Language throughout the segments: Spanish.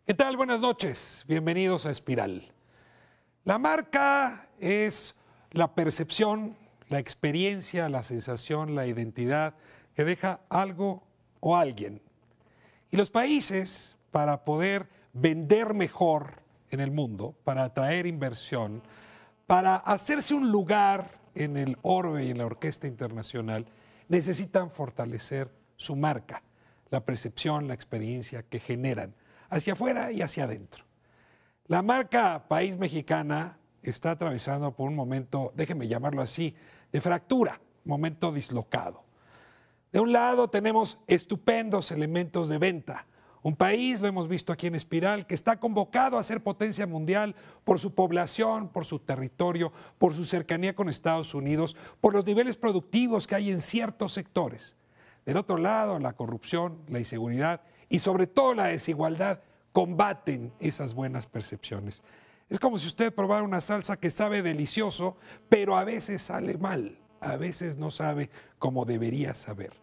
¿Qué tal? Buenas noches. Bienvenidos a Espiral. La marca es la percepción, la experiencia, la sensación, la identidad que deja algo o alguien. Y los países, para poder vender mejor en el mundo, para atraer inversión, para hacerse un lugar en el orbe y en la orquesta internacional, necesitan fortalecer su marca, la percepción, la experiencia que generan hacia afuera y hacia adentro. La marca País Mexicana está atravesando por un momento, déjenme llamarlo así, de fractura, momento dislocado. De un lado tenemos estupendos elementos de venta. Un país, lo hemos visto aquí en Espiral, que está convocado a ser potencia mundial por su población, por su territorio, por su cercanía con Estados Unidos, por los niveles productivos que hay en ciertos sectores. Del otro lado, la corrupción, la inseguridad y sobre todo la desigualdad combaten esas buenas percepciones. Es como si usted probara una salsa que sabe delicioso, pero a veces sale mal, a veces no sabe como debería saber.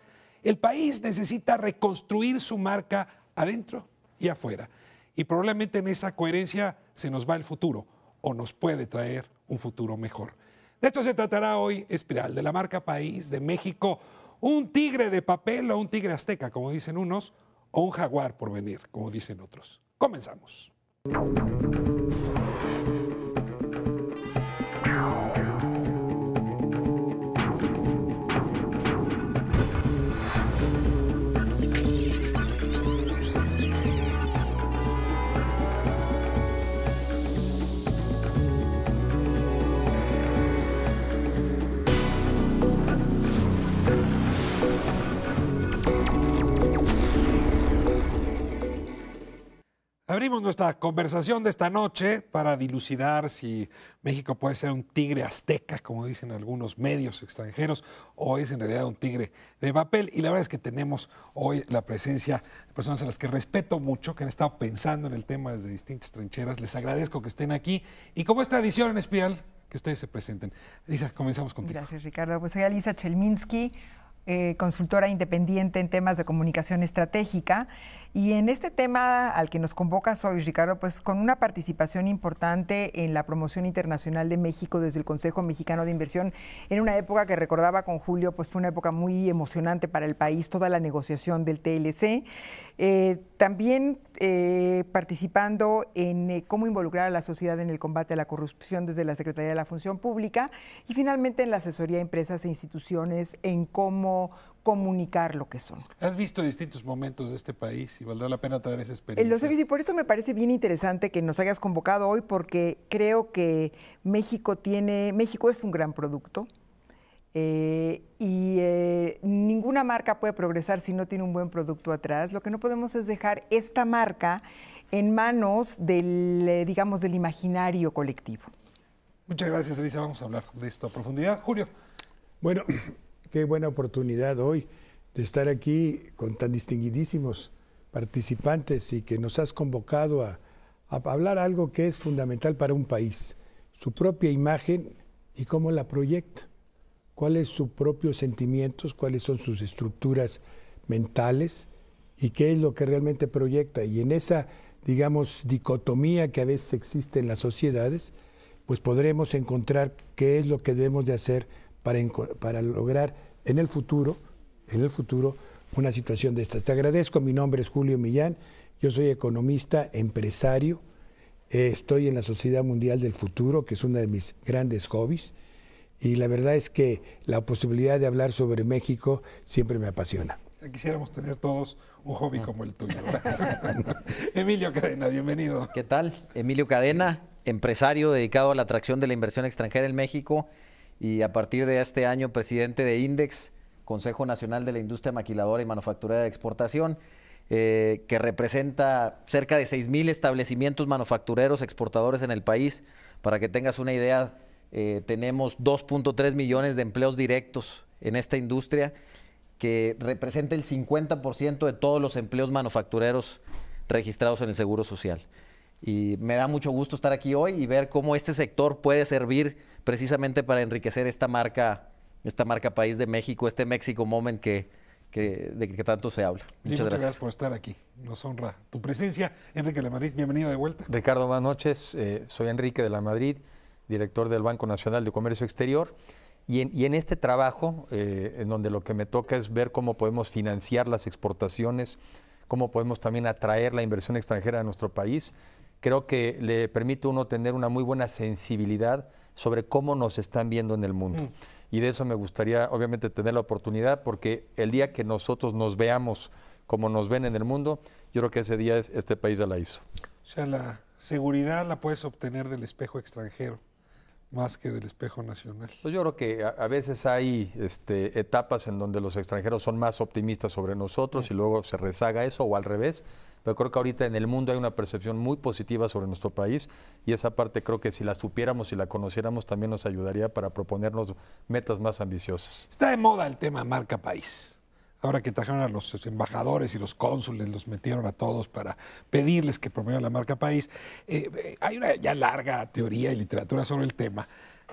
El país necesita reconstruir su marca adentro y afuera. Y probablemente en esa coherencia se nos va el futuro o nos puede traer un futuro mejor. De esto se tratará hoy Espiral, de la marca País de México, un tigre de papel o un tigre azteca, como dicen unos, o un jaguar por venir, como dicen otros. Comenzamos. Abrimos nuestra conversación de esta noche para dilucidar si México puede ser un tigre azteca, como dicen algunos medios extranjeros, o es en realidad un tigre de papel. Y la verdad es que tenemos hoy la presencia de personas a las que respeto mucho, que han estado pensando en el tema desde distintas trincheras. Les agradezco que estén aquí. Y como es tradición en Espiral, que ustedes se presenten. Elisa, comenzamos contigo. Gracias, Ricardo. Pues soy Alisa Chelminsky, consultora independiente en temas de comunicación estratégica. Y en este tema al que nos convocas hoy, Ricardo, pues con una participación importante en la promoción internacional de México desde el Consejo Mexicano de Inversión, en una época que recordaba con Julio, pues fue una época muy emocionante para el país, toda la negociación del TLC. También participando en cómo involucrar a la sociedad en el combate a la corrupción desde la Secretaría de la Función Pública y finalmente en la asesoría a empresas e instituciones en cómo comunicar lo que son. Has visto distintos momentos de este país y valdrá la pena traer esa experiencia. Los he visto y por eso me parece bien interesante que nos hayas convocado hoy, porque creo que México es un gran producto ninguna marca puede progresar si no tiene un buen producto atrás. Lo que no podemos es dejar esta marca en manos del, digamos, del imaginario colectivo. Muchas gracias, Elisa. Vamos a hablar de esto a profundidad. Julio. Bueno, qué buena oportunidad hoy de estar aquí con tan distinguidísimos participantes y que nos has convocado a hablar algo que es fundamental para un país, su propia imagen y cómo la proyecta, cuáles son sus propios sentimientos, cuáles son sus estructuras mentales y qué es lo que realmente proyecta. Y en esa, digamos, dicotomía que a veces existe en las sociedades, pues podremos encontrar qué es lo que debemos de hacer para lograr en el futuro una situación de estas. Te agradezco, mi nombre es Julio Millán, yo soy economista, empresario, estoy en la Sociedad Mundial del Futuro, que es una de mis grandes hobbies, y la verdad es que la posibilidad de hablar sobre México siempre me apasiona. Quisiéramos tener todos un hobby como el tuyo. Emilio Cadena, bienvenido. ¿Qué tal? Emilio Cadena, empresario dedicado a la atracción de la inversión extranjera en México y a partir de este año presidente de INDEX, Consejo Nacional de la Industria Maquiladora y Manufacturera de Exportación, que representa cerca de 6,000 establecimientos manufactureros exportadores en el país. Para que tengas una idea, tenemos 2.3 millones de empleos directos en esta industria, que representa el 50% de todos los empleos manufactureros registrados en el Seguro Social. Y me da mucho gusto estar aquí hoy y ver cómo este sector puede servir precisamente para enriquecer esta marca País de México, este México Moment que de que tanto se habla. Muchas gracias por estar aquí. Nos honra tu presencia. Enrique de la Madrid, bienvenido de vuelta. Ricardo, buenas noches. Soy Enrique de la Madrid, director del Banco Nacional de Comercio Exterior. Y en este trabajo, en donde lo que me toca es ver cómo podemos financiar las exportaciones, cómo podemos también atraer la inversión extranjera a nuestro país, creo que le permite a uno tener una muy buena sensibilidad sobre cómo nos están viendo en el mundo. Y de eso me gustaría, obviamente, tener la oportunidad, porque el día que nosotros nos veamos como nos ven en el mundo, yo creo que ese día este país ya la hizo. O sea, la seguridad la puedes obtener del espejo extranjero, más que del espejo nacional. Pues yo creo que a veces hay etapas en donde los extranjeros son más optimistas sobre nosotros y luego se rezaga eso, o al revés. Pero creo que ahorita en el mundo hay una percepción muy positiva sobre nuestro país, y esa parte creo que si la supiéramos y la conociéramos también nos ayudaría para proponernos metas más ambiciosas. Está de moda el tema marca país. Ahora que trajeron a los embajadores y los cónsules, los metieron a todos para pedirles que promovieran la marca país. Hay una ya larga teoría y literatura sobre el tema.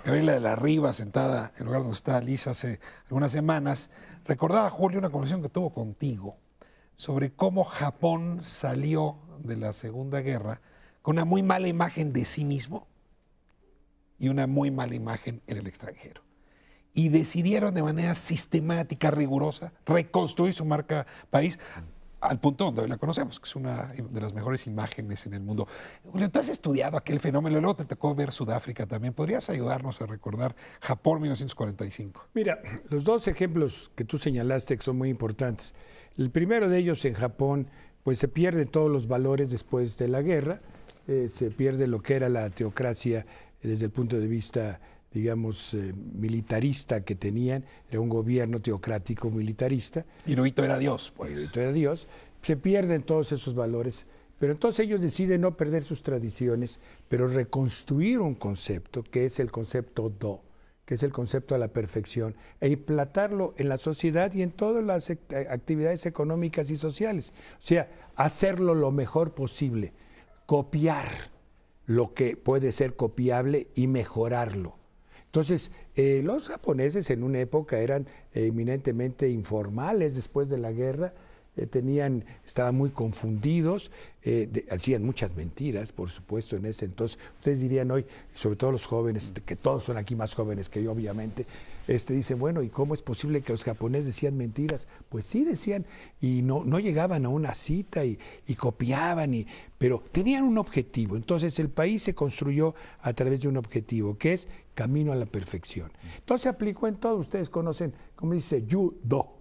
Gabriela de la Riva, sentada en el lugar donde está Lisa hace algunas semanas, recordaba, Julio, una conversación que tuvo contigo sobre cómo Japón salió de la Segunda Guerra con una muy mala imagen de sí mismo y una muy mala imagen en el extranjero. Y decidieron de manera sistemática, rigurosa, reconstruir su marca país al punto donde hoy la conocemos, que es una de las mejores imágenes en el mundo. Julio, tú has estudiado aquel fenómeno, luego te tocó ver Sudáfrica también. ¿Podrías ayudarnos a recordar Japón 1945? Mira, los dos ejemplos que tú señalaste que son muy importantes. El primero de ellos en Japón, pues se pierden todos los valores después de la guerra, se pierde lo que era la teocracia desde el punto de vista, digamos, militarista que tenían, era un gobierno teocrático militarista. Hirohito era Dios, pues. Hirohito era Dios. Se pierden todos esos valores, pero entonces ellos deciden no perder sus tradiciones, pero reconstruir un concepto que es el concepto Do, que es el concepto de la perfección, e implantarlo en la sociedad y en todas las actividades económicas y sociales. O sea, hacerlo lo mejor posible, copiar lo que puede ser copiable y mejorarlo. Entonces, los japoneses en una época eran eminentemente informales después de la guerra, estaban muy confundidos, hacían muchas mentiras, por supuesto, en ese entonces. Ustedes dirían hoy, sobre todo los jóvenes, que todos son aquí más jóvenes que yo, obviamente, dicen, bueno, ¿y cómo es posible que los japoneses decían mentiras? Pues sí decían, y no llegaban a una cita y copiaban, pero tenían un objetivo. Entonces el país se construyó a través de un objetivo, que es camino a la perfección. Entonces se aplicó en todo. Ustedes conocen, como dice, judo,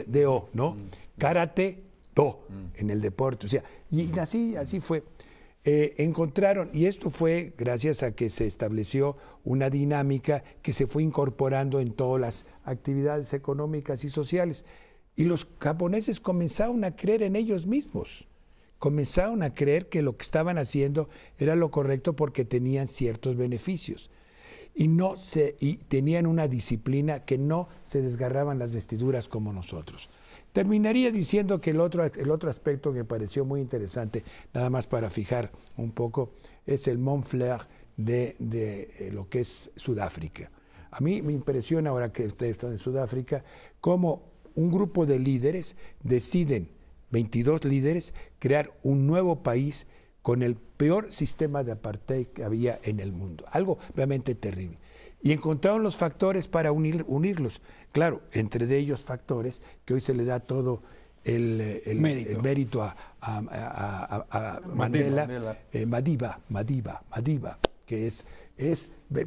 D-O, ¿no? Karate, Do, en el deporte. O sea, y así fue. Encontraron, y esto fue gracias a que se estableció una dinámica que se fue incorporando en todas las actividades económicas y sociales. Y los japoneses comenzaron a creer en ellos mismos. Comenzaron a creer que lo que estaban haciendo era lo correcto porque tenían ciertos beneficios. Y tenían una disciplina que no se desgarraban las vestiduras como nosotros. Terminaría diciendo que el otro aspecto que me pareció muy interesante, nada más para fijar un poco, es el Montflair de lo que es Sudáfrica. A mí me impresiona, ahora que ustedes están en Sudáfrica, cómo un grupo de líderes deciden, 22 líderes, crear un nuevo país con el peor sistema de apartheid que había en el mundo. Algo realmente terrible. Y encontraron los factores para unirlos. Claro, entre de ellos factores que hoy se le da todo el mérito a Mandela. Madiba, que es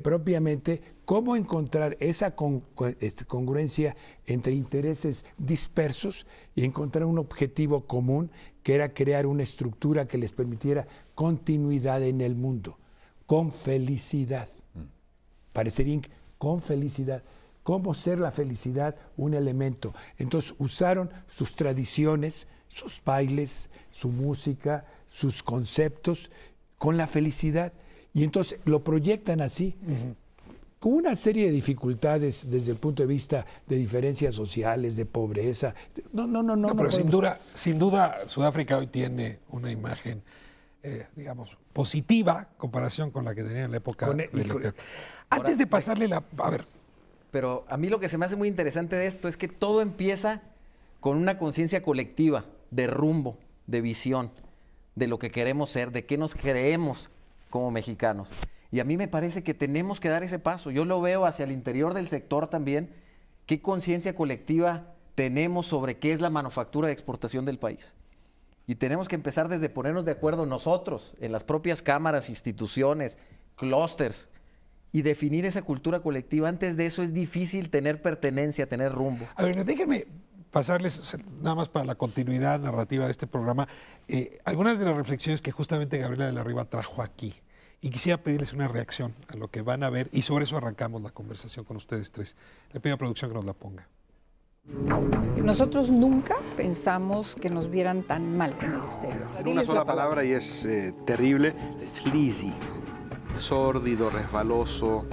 propiamente cómo encontrar esa congruencia entre intereses dispersos y encontrar un objetivo común, que era crear una estructura que les permitiera continuidad en el mundo, con felicidad. Parecería con felicidad. ¿Cómo ser la felicidad un elemento? Entonces usaron sus tradiciones, sus bailes, su música, sus conceptos con la felicidad. Y entonces lo proyectan así, con una serie de dificultades desde el punto de vista de diferencias sociales, de pobreza. No, pero sin duda Sudáfrica hoy tiene una imagen, digamos, positiva en comparación con la que tenía en la época de Leclerc. Antes de pasarle a ver, pero a mí lo que se me hace muy interesante de esto es que todo empieza con una conciencia colectiva, de rumbo, de visión, de lo que queremos ser, de qué nos creemos como mexicanos. Y a mí me parece que tenemos que dar ese paso. Yo lo veo hacia el interior del sector también, qué conciencia colectiva tenemos sobre qué es la manufactura de exportación del país. Y tenemos que empezar desde ponernos de acuerdo nosotros, en las propias cámaras, instituciones, clústeres, y definir esa cultura colectiva. Antes de eso es difícil tener pertenencia, tener rumbo. A ver, déjenme pasarles, nada más para la continuidad narrativa de este programa, algunas de las reflexiones que justamente Gabriela de la Riva trajo aquí. Y quisiera pedirles una reacción a lo que van a ver, y sobre eso arrancamos la conversación con ustedes tres. Le pido a producción que nos la ponga. Nosotros nunca pensamos que nos vieran tan mal en el exterior. Una sola palabra y es terrible, sleazy. Sórdido, resbaloso,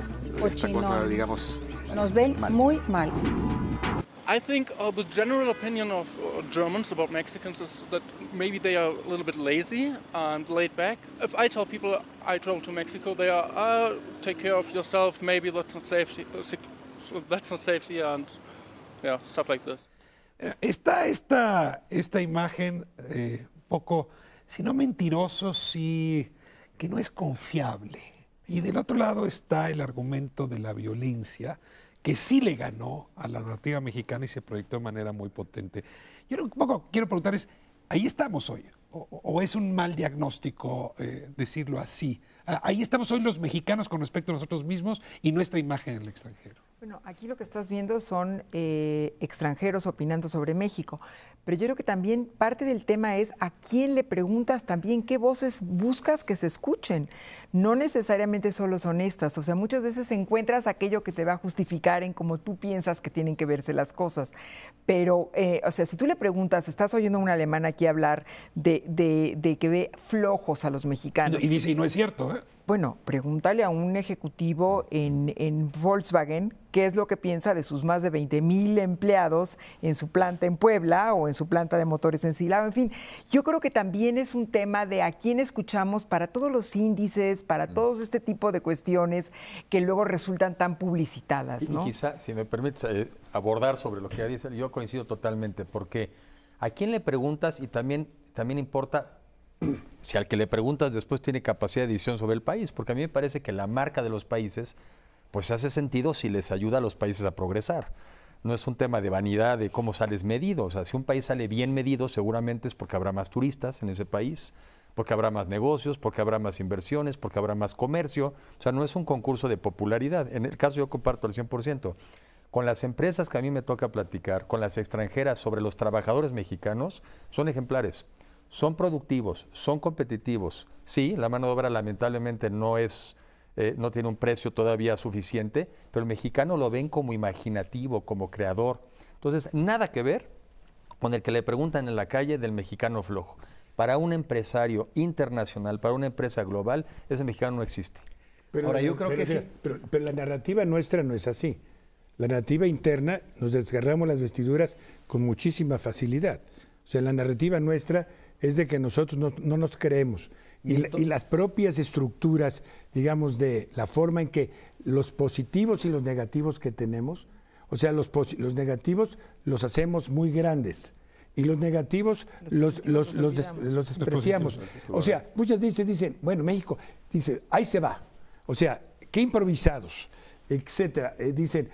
esta cosa, digamos, nos ven muy mal. I think the general opinion of Germans about Mexicans is that maybe they are a little bit lazy and laid back. If I tell people I travel to Mexico, they are, take care of yourself, maybe that's not safety and yeah, stuff like this. Está esta imagen poco, si no mentiroso, sí que no es confiable. Y del otro lado está el argumento de la violencia, que sí le ganó a la narrativa mexicana y se proyectó de manera muy potente. Yo un poco quiero preguntarles, ¿ahí estamos hoy? ¿O es un mal diagnóstico decirlo así? ¿Ahí estamos hoy los mexicanos con respecto a nosotros mismos y nuestra imagen en el extranjero? Bueno, aquí lo que estás viendo son extranjeros opinando sobre México, pero yo creo que también parte del tema es a quién le preguntas también qué voces buscas que se escuchen. No necesariamente solo son estas, o sea, muchas veces encuentras aquello que te va a justificar en cómo tú piensas que tienen que verse las cosas, pero, o sea, si tú le preguntas, estás oyendo a un alemán aquí hablar de que ve flojos a los mexicanos. Y dice, y no es cierto, ¿eh? Bueno, pregúntale a un ejecutivo en Volkswagen qué es lo que piensa de sus más de 20,000 empleados en su planta en Puebla o en su planta de motores en Silao. En fin, yo creo que también es un tema de a quién escuchamos para todos los índices, para todos este tipo de cuestiones que luego resultan tan publicitadas, ¿no? Y quizá, si me permites abordar sobre lo que dice, yo coincido totalmente, porque a quién le preguntas y también importa si al que le preguntas después tiene capacidad de decisión sobre el país, porque a mí me parece que la marca de los países pues hace sentido si les ayuda a los países a progresar. No es un tema de vanidad de cómo sales medido, o sea, si un país sale bien medido seguramente es porque habrá más turistas en ese país, porque habrá más negocios, porque habrá más inversiones, porque habrá más comercio, o sea, no es un concurso de popularidad. En el caso yo comparto al 100%. Con las empresas que a mí me toca platicar, con las extranjeras sobre los trabajadores mexicanos, son ejemplares. Son productivos, son competitivos. Sí, la mano de obra lamentablemente no tiene un precio todavía suficiente, pero el mexicano lo ven como imaginativo, como creador. Entonces, nada que ver con el que le preguntan en la calle del mexicano flojo. Para un empresario internacional, para una empresa global, ese mexicano no existe. Pero, ahora, yo creo que sí. Pero la narrativa nuestra no es así. La narrativa interna, nos desgarramos las vestiduras con muchísima facilidad. O sea, la narrativa nuestra es de que nosotros no nos creemos. Y las propias estructuras, digamos, de la forma en que los positivos y los negativos que tenemos, o sea, los negativos los hacemos muy grandes y los negativos los despreciamos. O sea, muchas dicen, bueno, México, dice, ahí se va. O sea, qué improvisados, etcétera. Dicen,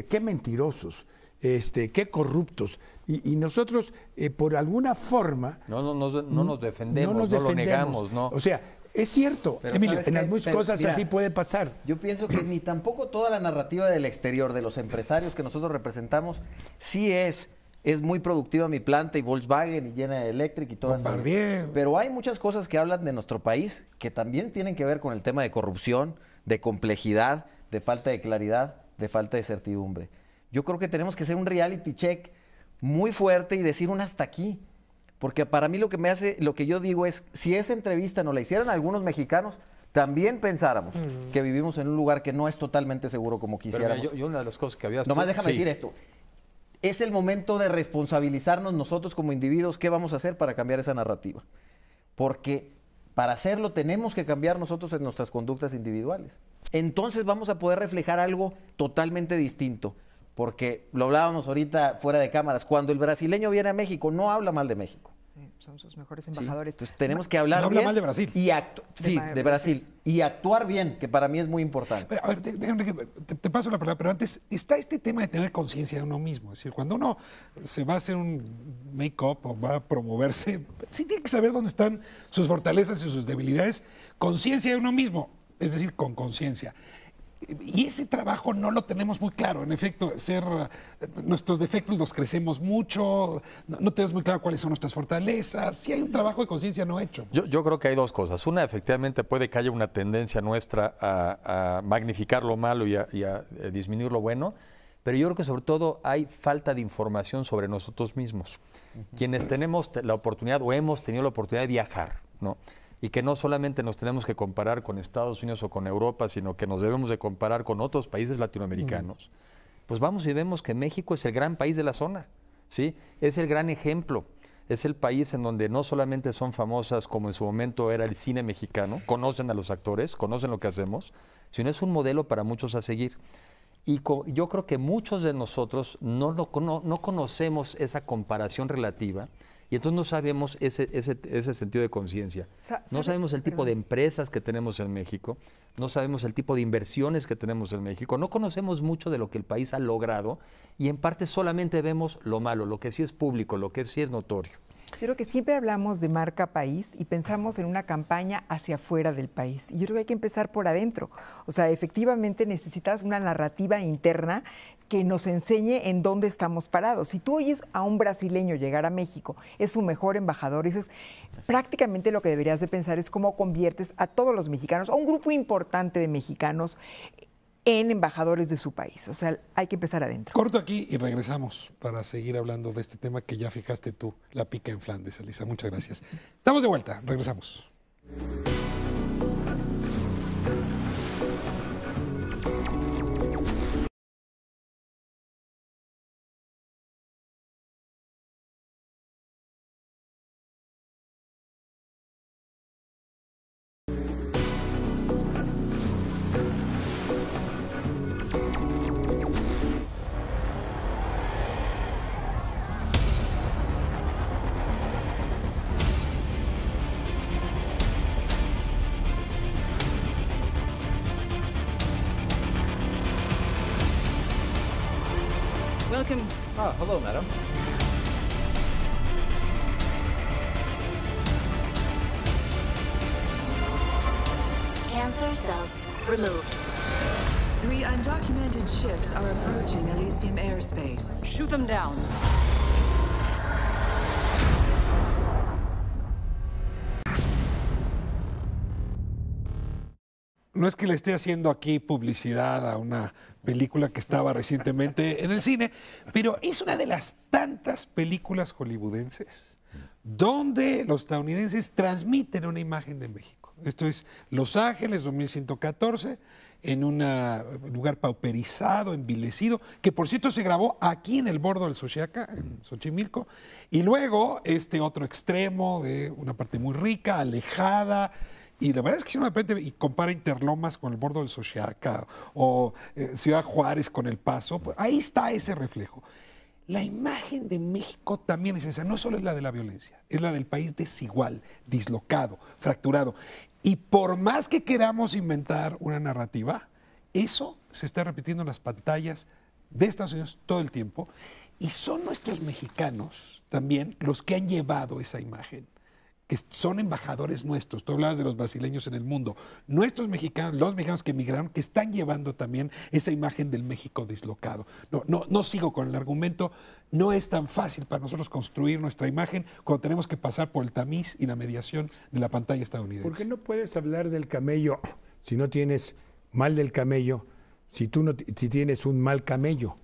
qué mentirosos. Qué corruptos. Y nosotros, por alguna forma... No nos defendemos, no lo negamos, ¿no? O sea, es cierto, pero Emilio, en muchas cosas mira, así puede pasar. Yo pienso que ni tampoco toda la narrativa del exterior, de los empresarios que nosotros representamos, sí es muy productiva mi planta y Volkswagen y General Electric y todas esas. Pero hay muchas cosas que hablan de nuestro país que también tienen que ver con el tema de corrupción, de complejidad, de falta de claridad, de falta de certidumbre. Yo creo que tenemos que hacer un reality check muy fuerte y decir un hasta aquí. Porque para mí lo que yo digo es, si esa entrevista nos la hicieran algunos mexicanos, también pensáramos que vivimos en un lugar que no es totalmente seguro como quisiéramos. Pero una de las cosas que había... Nomás déjame decir esto. Es el momento de responsabilizarnos nosotros como individuos qué vamos a hacer para cambiar esa narrativa. Porque para hacerlo tenemos que cambiar nosotros en nuestras conductas individuales. entonces vamos a poder reflejar algo totalmente distinto. Porque lo hablábamos ahorita fuera de cámaras, cuando el brasileño viene a México, no habla mal de México. Sí, son sus mejores embajadores. Sí, entonces tenemos que hablar no bien. habla mal de Brasil. Y de Brasil. Y actuar bien, que para mí es muy importante. Pero, a ver, te paso la palabra, pero antes está este tema de tener conciencia de uno mismo. Es decir, cuando uno se va a hacer un make-up o va a promoverse, sí tiene que saber dónde están sus fortalezas y sus debilidades. Conciencia de uno mismo, es decir, con conciencia. Y ese trabajo no lo tenemos muy claro. En efecto, nuestros defectos los crecemos mucho, no tenemos muy claro cuáles son nuestras fortalezas. Sí hay un trabajo de conciencia no hecho. Yo creo que hay dos cosas. Una, efectivamente, puede que haya una tendencia nuestra a magnificar lo malo y a disminuir lo bueno, pero yo creo que sobre todo hay falta de información sobre nosotros mismos. Quienes tenemos la oportunidad o hemos tenido la oportunidad de viajar, ¿no? Y que no solamente nos tenemos que comparar con Estados Unidos o con Europa, sino que nos debemos de comparar con otros países latinoamericanos, pues vamos y vemos que México es el gran país de la zona, ¿sí? Es el gran ejemplo, es el país en donde no solamente son famosas como en su momento era el cine mexicano, conocen a los actores, conocen lo que hacemos, sino es un modelo para muchos a seguir. Y yo creo que muchos de nosotros no conocemos esa comparación relativa. Y entonces no sabemos ese sentido de conciencia. No sabemos el tipo de empresas que tenemos en México, no sabemos el tipo de inversiones que tenemos en México, no conocemos mucho de lo que el país ha logrado y en parte solamente vemos lo malo, lo que sí es público, lo que sí es notorio. Yo creo que siempre hablamos de marca país y pensamos en una campaña hacia afuera del país. Y yo creo que hay que empezar por adentro. O sea, efectivamente necesitas una narrativa interna que nos enseñe en dónde estamos parados. Si tú oyes a un brasileño llegar a México, es su mejor embajador, dices, prácticamente lo que deberías de pensar es cómo conviertes a todos los mexicanos, a un grupo importante de mexicanos, en embajadores de su país. O sea, hay que empezar adentro. Corto aquí y regresamos para seguir hablando de este tema que ya fijaste tú, la pica en Flandes, Elisa. Muchas gracias. Estamos de vuelta, regresamos. Welcome. Ah, hello, madam. Cancer cells removed. 3 undocumented ships are approaching Elysium airspace. Shoot them down. No es que le esté haciendo aquí publicidad a una película que estaba recientemente en el cine, pero es una de las tantas películas hollywoodenses donde los estadounidenses transmiten una imagen de México. Esto es Los Ángeles 2114, en un lugar pauperizado, envilecido, que por cierto se grabó aquí en el bordo del Xochiaca, en Xochimilco, y luego este otro extremo de una parte muy rica, alejada. Y la verdad es que si uno de repente y compara Interlomas con el bordo del Xochiaca o Ciudad Juárez con El Paso, pues ahí está ese reflejo. La imagen de México también es esa, no solo es la de la violencia, es la del país desigual, dislocado, fracturado. Y por más que queramos inventar una narrativa, eso se está repitiendo en las pantallas de Estados Unidos todo el tiempo. Y son nuestros mexicanos también los que han llevado esa imagen, que son embajadores nuestros. Tú hablabas de los brasileños en el mundo. Nuestros mexicanos, los mexicanos que emigraron, que están llevando también esa imagen del México dislocado. No sigo con el argumento. No es tan fácil para nosotros construir nuestra imagen cuando tenemos que pasar por el tamiz y la mediación de la pantalla estadounidense. ¿Por qué no puedes hablar del camello si no tienes mal del camello, si tienes un mal camello?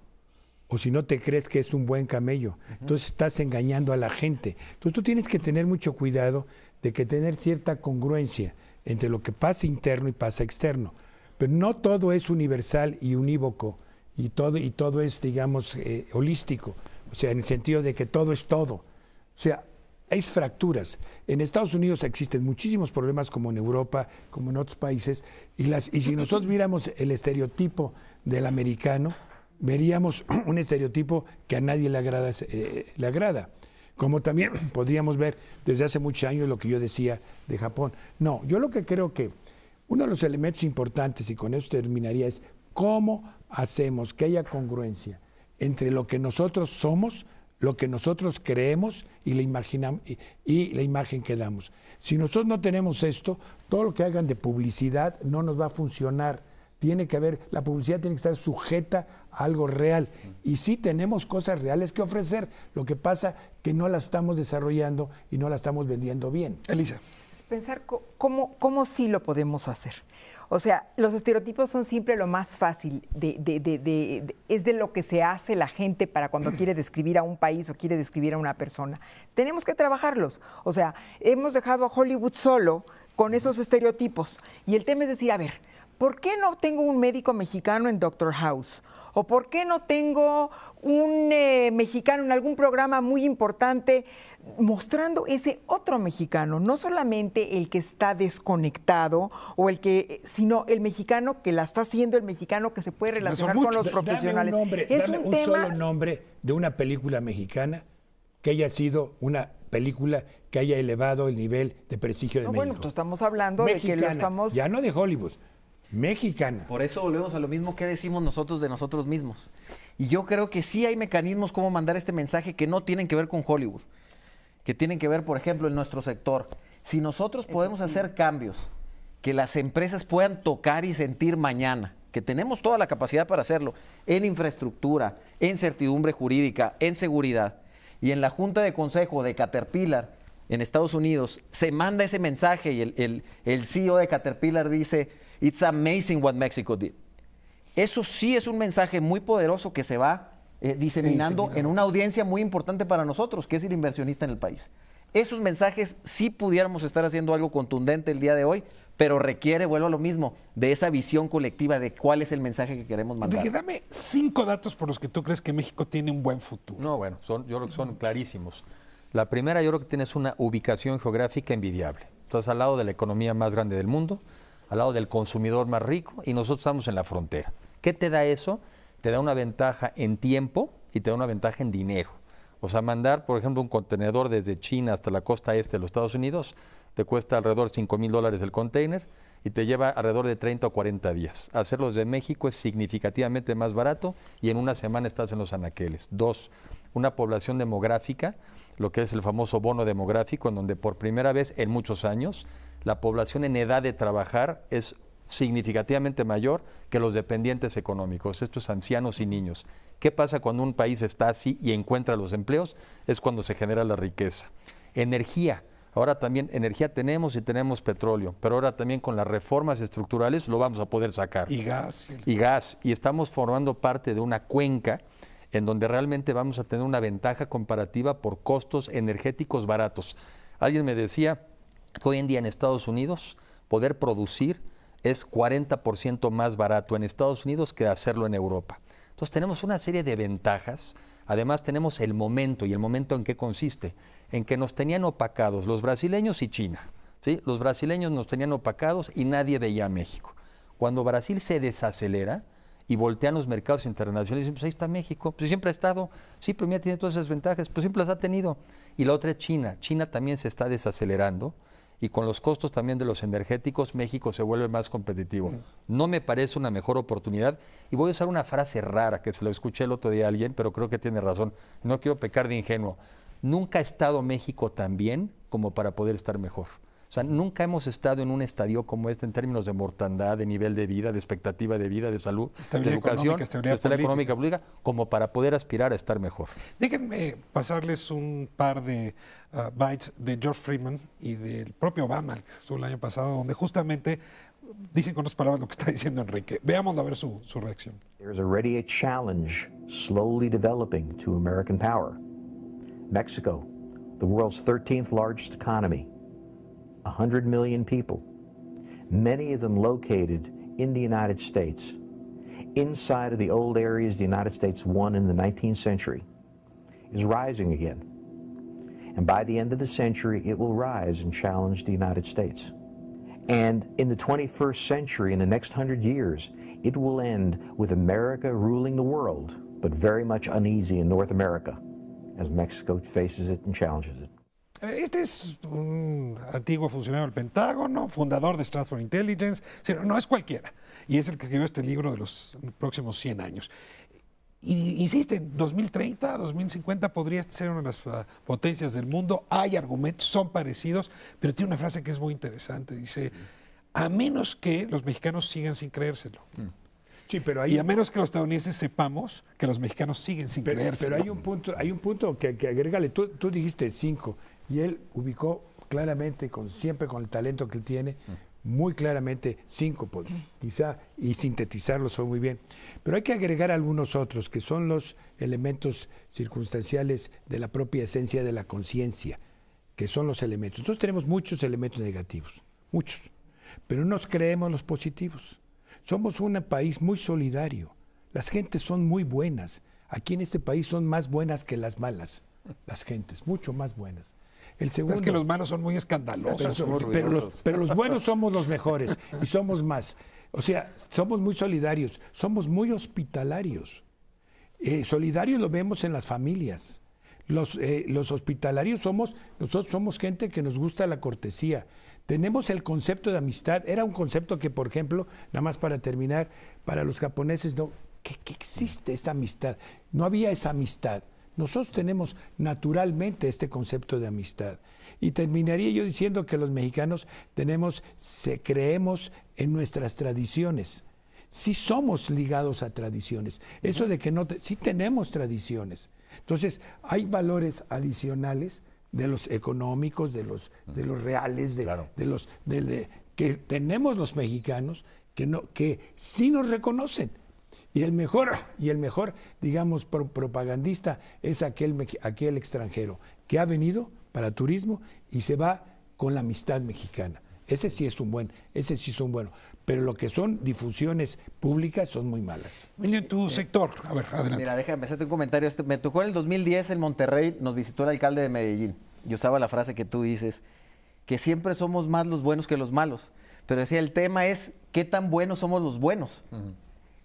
O si no te crees que es un buen camello. Entonces estás engañando a la gente. Entonces tú tienes que tener mucho cuidado de que tener cierta congruencia entre lo que pasa interno y pasa externo. Pero no todo es universal y unívoco y todo es, digamos, holístico. O sea, en el sentido de que todo es todo. O sea, hay fracturas. En Estados Unidos existen muchísimos problemas como en Europa, como en otros países, y si nosotros viéramos el estereotipo del americano, veríamos un estereotipo que a nadie le agrada. Como también podríamos ver desde hace muchos años lo que yo decía de Japón. No, yo lo que creo que uno de los elementos importantes, y con eso terminaría, es cómo hacemos que haya congruencia entre lo que nosotros somos, lo que nosotros creemos y la imagen que damos. Si nosotros no tenemos esto, todo lo que hagan de publicidad no nos va a funcionar. La publicidad tiene que estar sujeta a algo real. Y sí tenemos cosas reales que ofrecer. Lo que pasa que no las estamos desarrollando y no las estamos vendiendo bien. Elisa. Es pensar cómo sí lo podemos hacer. O sea, los estereotipos son siempre lo más fácil, es de lo que se hace la gente para cuando quiere describir a un país o quiere describir a una persona. Tenemos que trabajarlos. O sea, hemos dejado a Hollywood solo con esos estereotipos. Y el tema es decir, a ver, ¿por qué no tengo un médico mexicano en Doctor House? ¿O por qué no tengo un mexicano en algún programa muy importante mostrando ese otro mexicano? No solamente el que está desconectado, sino el mexicano que la está haciendo, el mexicano que se puede relacionar con los profesionales. Dame un solo nombre de una película mexicana que haya sido una película que haya elevado el nivel de prestigio de México. Bueno, pues estamos hablando mexicana, de que lo estamos... Ya no de Hollywood. Mexicana. Por eso volvemos a lo mismo que decimos nosotros de nosotros mismos. Y yo creo que sí hay mecanismos como mandar este mensaje que no tienen que ver con Hollywood, que tienen que ver, por ejemplo, en nuestro sector. Si nosotros podemos hacer cambios que las empresas puedan tocar y sentir mañana, que tenemos toda la capacidad para hacerlo, en infraestructura, en certidumbre jurídica, en seguridad, y en la Junta de Consejo de Caterpillar en Estados Unidos se manda ese mensaje y el CEO de Caterpillar dice: "It's amazing what Mexico did". Eso sí es un mensaje muy poderoso que se va diseminando en una audiencia muy importante para nosotros, que es el inversionista en el país. Esos mensajes sí pudiéramos estar haciendo algo contundente el día de hoy, pero requiere, vuelvo a lo mismo, de esa visión colectiva de cuál es el mensaje que queremos mandar. Enrique, dame 5 datos por los que tú crees que México tiene un buen futuro. No, bueno, yo creo que son clarísimos. La primera, yo creo que tienes una ubicación geográfica envidiable. Estás al lado de la economía más grande del mundo, al lado del consumidor más rico, y nosotros estamos en la frontera. ¿Qué te da eso? Te da una ventaja en tiempo y te da una ventaja en dinero. O sea, mandar, por ejemplo, un contenedor desde China hasta la costa este de los Estados Unidos te cuesta alrededor de $5,000 el container y te lleva alrededor de 30 o 40 días. Hacerlo desde México es significativamente más barato y en una semana estás en los anaqueles. 2, una población demográfica, lo que es el famoso bono demográfico, en donde por primera vez en muchos años la población en edad de trabajar es significativamente mayor que los dependientes económicos, estos ancianos y niños. ¿Qué pasa cuando un país está así y encuentra los empleos? Es cuando se genera la riqueza. Energía. Ahora también energía tenemos y tenemos petróleo, pero ahora también con las reformas estructurales lo vamos a poder sacar. Y gas. Y gas. Y estamos formando parte de una cuenca en donde realmente vamos a tener una ventaja comparativa por costos energéticos baratos. Alguien me decía que hoy en día en Estados Unidos poder producir es 40% más barato en Estados Unidos que hacerlo en Europa. Entonces tenemos una serie de ventajas. Además tenemos el momento, ¿y el momento en qué consiste? En que nos tenían opacados los brasileños y China, ¿sí? Los brasileños nos tenían opacados y nadie veía a México. Cuando Brasil se desacelera y voltean los mercados internacionales, dicen, pues ahí está México, pues siempre ha estado, sí, pero mira, tiene todas esas ventajas, pues siempre las ha tenido. Y la otra es China. China también se está desacelerando y con los costos también de los energéticos, México se vuelve más competitivo. No me parece una mejor oportunidad. Y voy a usar una frase rara que se lo escuché el otro día a alguien, pero creo que tiene razón. No quiero pecar de ingenuo. Nunca ha estado México tan bien como para poder estar mejor. O sea, nunca hemos estado en un estadio como este en términos de mortandad, de nivel de vida, de expectativa de vida, de salud, de educación, de estabilidad económica política, como para poder aspirar a estar mejor. Déjenme pasarles un par de bytes de George Friedman y del propio Obama, que estuvo el año pasado, donde justamente dicen con otras palabras lo que está diciendo Enrique. Veámoslo a ver su reacción. There's already a challenge slowly developing to American power. Mexico, the world's 13th largest economy. 100 million people, many of them located in the United States, inside of the old areas the United States won in the 19th century, is rising again. And by the end of the century, it will rise and challenge the United States. And in the 21st century, in the next 100 years, it will end with America ruling the world, but very much uneasy in North America as Mexico faces it and challenges it. Este es un antiguo funcionario del Pentágono, fundador de Stratford Intelligence, no es cualquiera, y es el que escribió este libro de los próximos 100 años. Y insiste, 2030, 2050 podría ser una de las potencias del mundo, hay argumentos, son parecidos, pero tiene una frase que es muy interesante, dice, a menos que los mexicanos sigan sin creérselo. Sí, pero y a menos que los estadounidenses sepamos que los mexicanos siguen sin creérselo. Pero hay un punto que agrégale, tú dijiste 5, y él ubicó claramente, siempre con el talento que él tiene, muy claramente 5, quizá, y sintetizarlos fue muy bien. Pero hay que agregar algunos otros, que son los elementos circunstanciales de la propia esencia de la conciencia, que son los elementos. Nosotros tenemos muchos elementos negativos, muchos, pero no nos creemos los positivos. Somos un país muy solidario, las gentes son muy buenas. Aquí en este país son más buenas que las malas, las gentes, mucho más buenas. El segundo, es que los malos son muy escandalosos. Pero los buenos somos los mejores y somos más. O sea, somos muy solidarios, somos muy hospitalarios. Solidarios lo vemos en las familias. Los hospitalarios nosotros somos gente que nos gusta la cortesía. Tenemos el concepto de amistad. Era un concepto que, por ejemplo, nada más para terminar, para los japoneses no, que existe esta amistad. No había esa amistad. Nosotros tenemos naturalmente este concepto de amistad. Y terminaría yo diciendo que los mexicanos creemos en nuestras tradiciones. Sí somos ligados a tradiciones. Eso de que sí tenemos tradiciones. Entonces, hay valores adicionales de los económicos, de los reales, que tenemos los mexicanos que sí nos reconocen. Y el mejor, digamos, propagandista es aquel extranjero que ha venido para turismo y se va con la amistad mexicana. Ese sí son buenos. Pero lo que son difusiones públicas son muy malas. En tu sector, a ver, adelante. Mira, déjame hacerte un comentario. Me tocó en el 2010 en Monterrey, nos visitó el alcalde de Medellín. Yo usaba la frase que tú dices, que siempre somos más los buenos que los malos. Pero decía, el tema es qué tan buenos somos los buenos.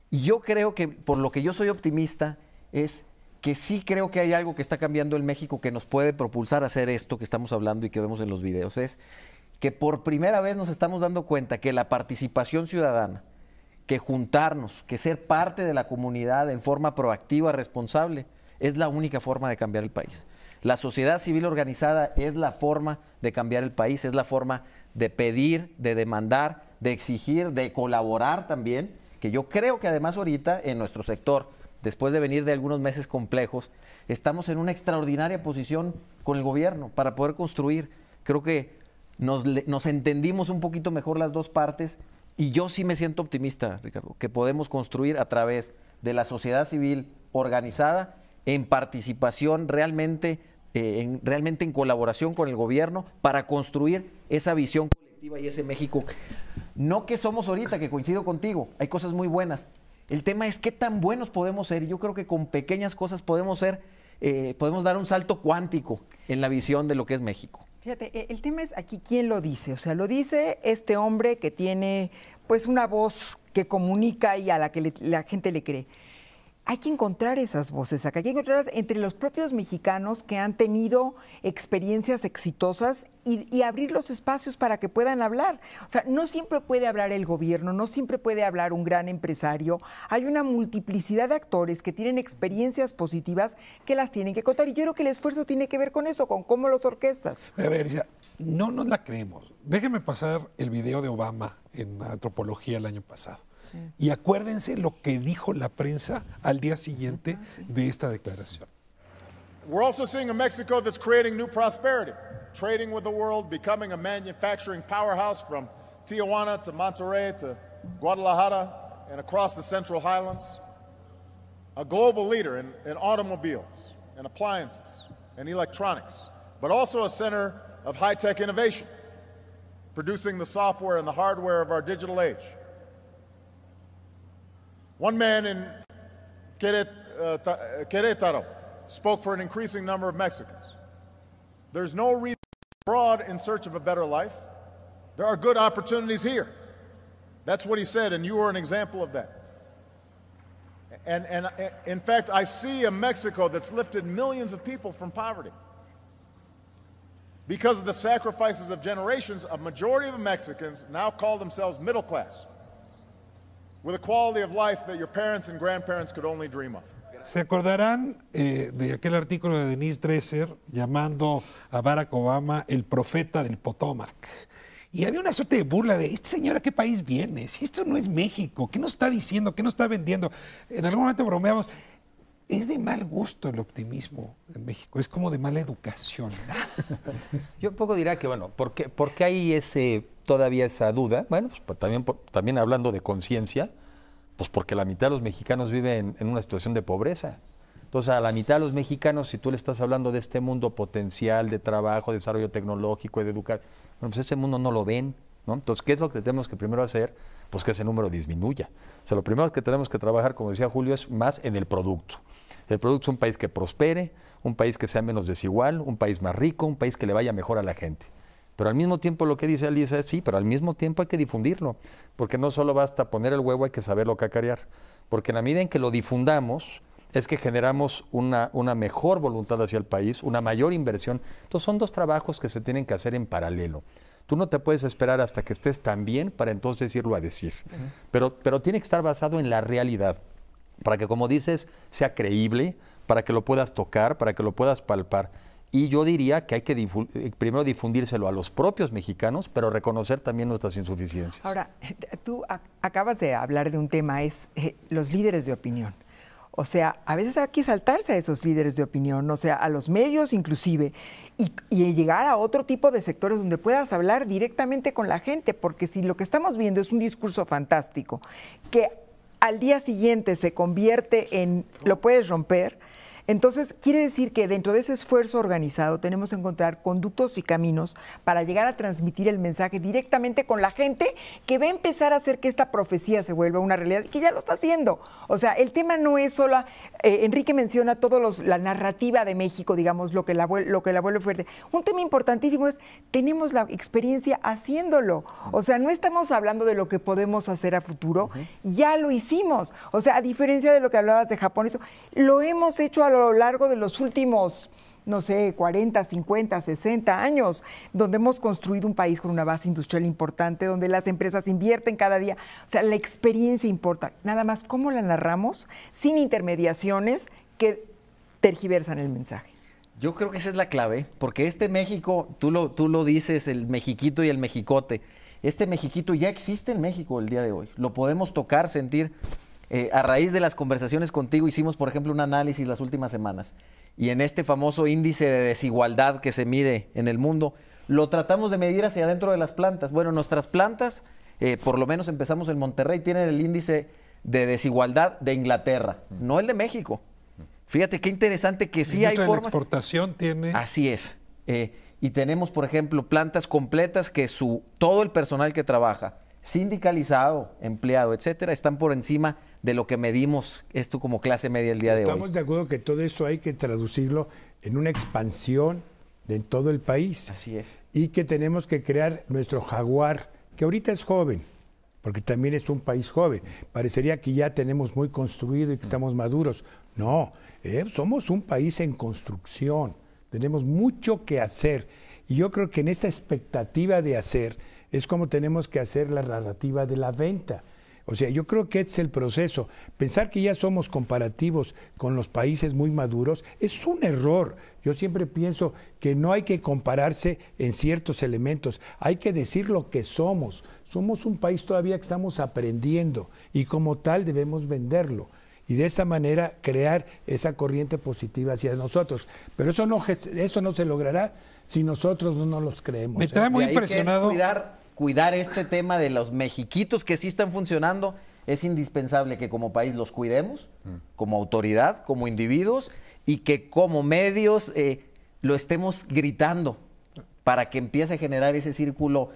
Y yo creo que, por lo que yo soy optimista, es que sí creo que hay algo que está cambiando en México que nos puede propulsar a hacer esto que estamos hablando y que vemos en los videos. Es que por primera vez nos estamos dando cuenta que la participación ciudadana, que juntarnos, que ser parte de la comunidad en forma proactiva, responsable, es la única forma de cambiar el país. La sociedad civil organizada es la forma de cambiar el país, es la forma de pedir, de demandar, de exigir, de colaborar también, que yo creo que además ahorita en nuestro sector, después de venir de algunos meses complejos, estamos en una extraordinaria posición con el gobierno para poder construir. Creo que nos entendimos un poquito mejor las dos partes y yo sí me siento optimista, Ricardo, que podemos construir a través de la sociedad civil organizada, en participación realmente en colaboración con el gobierno para construir esa visión colectiva y ese México. No que somos ahorita, que coincido contigo, hay cosas muy buenas. El tema es qué tan buenos podemos ser y yo creo que con pequeñas cosas podemos dar un salto cuántico en la visión de lo que es México. Fíjate, el tema es aquí quién lo dice. O sea, lo dice este hombre que tiene pues una voz que comunica y a la que la gente le cree. Hay que encontrar esas voces acá, hay que encontrarlas entre los propios mexicanos que han tenido experiencias exitosas y abrir los espacios para que puedan hablar. O sea, no siempre puede hablar el gobierno, no siempre puede hablar un gran empresario. Hay una multiplicidad de actores que tienen experiencias positivas que las tienen que contar. Y yo creo que el esfuerzo tiene que ver con eso, con cómo los orquestas. A ver, ya, no nos la creemos. Déjenme pasar el video de Obama en Antropología el año pasado. Y acuérdense lo que dijo la prensa al día siguiente de esta declaración. We're also seeing a Mexico that's creating new prosperity, trading with the world, becoming a manufacturing powerhouse from Tijuana to Monterrey to Guadalajara and across the Central Highlands. A global leader in automobiles and appliances and electronics, but also a center of high-tech innovation, producing the software and the hardware of our digital age. One man in Querétaro spoke for an increasing number of Mexicans. There's no reason to go abroad in search of a better life. There are good opportunities here. That's what he said, and you were an example of that. And in fact, I see a Mexico that's lifted millions of people from poverty. Because of the sacrifices of generations, a majority of Mexicans now call themselves middle class, with a quality of life that your parents and grandparents could only dream of. Se acordarán de aquel artículo de Denise Dresser llamando a Barack Obama el profeta del Potomac. Y había una suerte de burla de, ¿este señor a qué país viene? Si esto no es México, ¿qué nos está diciendo? ¿Qué nos está vendiendo? En algún momento bromeamos, es de mal gusto el optimismo en México, es como de mala educación. Yo un poco diría que, bueno, ¿por qué hay todavía esa duda? Bueno, pues también hablando de conciencia, pues porque la mitad de los mexicanos viven en una situación de pobreza. Entonces, a la mitad de los mexicanos, si tú le estás hablando de este mundo potencial de trabajo, de desarrollo tecnológico, de educación, bueno, pues ese mundo no lo ven, ¿no? Entonces, ¿qué es lo que tenemos que primero hacer? Pues que ese número disminuya. O sea, lo primero que tenemos que trabajar, como decía Julio, es más en el producto. El producto es un país que prospere, un país que sea menos desigual, un país más rico, un país que le vaya mejor a la gente. Pero al mismo tiempo lo que dice Elisa es sí, pero al mismo tiempo hay que difundirlo, porque no solo basta poner el huevo, hay que saberlo cacarear. Porque en la medida en que lo difundamos, es que generamos una mejor voluntad hacia el país, una mayor inversión. Entonces son dos trabajos que se tienen que hacer en paralelo. Tú no te puedes esperar hasta que estés tan bien para entonces irlo a decir. Pero tiene que estar basado en la realidad, para que, como dices, sea creíble, para que lo puedas tocar, para que lo puedas palpar. Y yo diría que hay que primero difundírselo a los propios mexicanos, pero reconocer también nuestras insuficiencias. Ahora, tú acabas de hablar de un tema, es los líderes de opinión. O sea, a veces hay que saltarse a esos líderes de opinión, o sea, a los medios inclusive, y llegar a otro tipo de sectores donde puedas hablar directamente con la gente, porque si lo que estamos viendo es un discurso fantástico, que al día siguiente se convierte en, lo puedes romper, entonces quiere decir que dentro de ese esfuerzo organizado tenemos que encontrar conductos y caminos para llegar a transmitir el mensaje directamente con la gente que va a empezar a hacer que esta profecía se vuelva una realidad, que ya lo está haciendo. O sea, el tema no es solo, Enrique menciona la narrativa de México, digamos, lo que la vuelve fuerte. Un tema importantísimo es, tenemos la experiencia haciéndolo. O sea, no estamos hablando de lo que podemos hacer a futuro, ya lo hicimos. O sea, a diferencia de lo que hablabas de Japón, eso lo hemos hecho a lo largo de los últimos, no sé, 40, 50, 60 años, donde hemos construido un país con una base industrial importante, donde las empresas invierten cada día. O sea, la experiencia importa. Nada más cómo la narramos, sin intermediaciones que tergiversan el mensaje. Yo creo que esa es la clave, porque este México, tú lo dices, el mexiquito y el mexicote, este mexiquito ya existe en México el día de hoy. Lo podemos tocar, sentir. A raíz de las conversaciones contigo hicimos, por ejemplo, un análisis las últimas semanas y en este famoso índice de desigualdad que se mide en el mundo, lo tratamos de medir hacia adentro de las plantas. Bueno, nuestras plantas, por lo menos empezamos en Monterrey, tienen el índice de desigualdad de Inglaterra, no el de México. Fíjate qué interesante que sí hay formas. La exportación tiene... Así es. Y tenemos, por ejemplo, plantas completas que todo el personal que trabaja, sindicalizado, empleado, etcétera, están por encima de lo que medimos esto como clase media el día de hoy. Estamos de acuerdo que todo esto hay que traducirlo en una expansión de todo el país. Así es. Y que tenemos que crear nuestro jaguar, que ahorita es joven, porque también es un país joven. Parecería que ya tenemos muy construido y que estamos maduros. No, somos un país en construcción. Tenemos mucho que hacer. Y yo creo que en esta expectativa de hacer es como tenemos que hacer la narrativa de la venta. O sea, yo creo que es el proceso. Pensar que ya somos comparativos con los países muy maduros es un error. Yo siempre pienso que no hay que compararse en ciertos elementos. Hay que decir lo que somos. Somos un país todavía que estamos aprendiendo y como tal debemos venderlo. Y de esa manera crear esa corriente positiva hacia nosotros. Pero eso no se logrará si nosotros no nos los creemos. Me trae muy impresionado. Cuidar este tema de los mexiquitos que sí están funcionando, es indispensable que como país los cuidemos, como autoridad, como individuos, y que como medios lo estemos gritando para que empiece a generar ese círculo